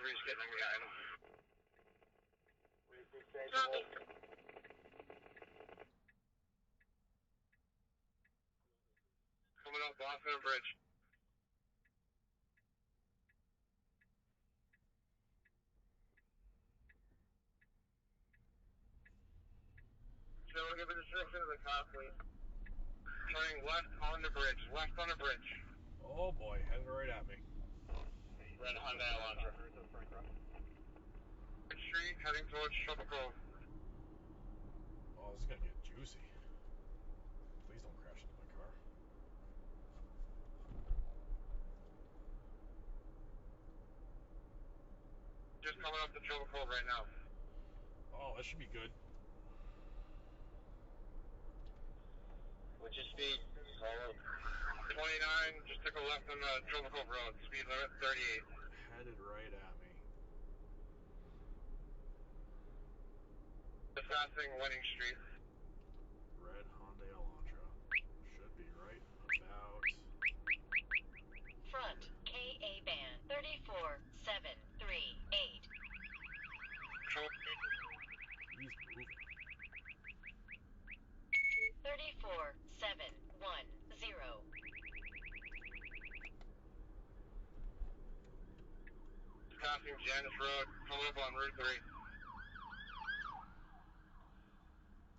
3's getting a guy. Copy. Coming up Boston Bridge. So we'll give a description of the car, please. Turning left on the bridge. Left on the bridge. Oh boy, headed right at me. Red Hyundai Elantra. Street heading towards Trouble Cove. Oh, this is gonna get juicy. Please don't crash into my car. Just coming up to Trouble Cove right now. Oh, that should be good. What's your speed? 29, just took a left on the Trouble Cove Road. Speed limit 38. Headed right at me. Just passing Winning Street. Red Hyundai Elantra. Should be right about... Front, KA band, 34738. He's moving. 34710. Passing Janice Road, coming up on Route 3.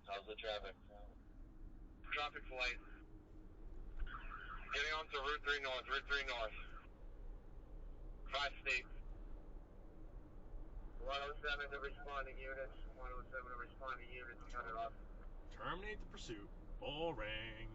How's the traffic? Traffic's light. Getting onto Route 3 North, Route 3 North. 5 states. 107 to responding units, 107 to responding units, cut it off. Terminate the pursuit. Boring.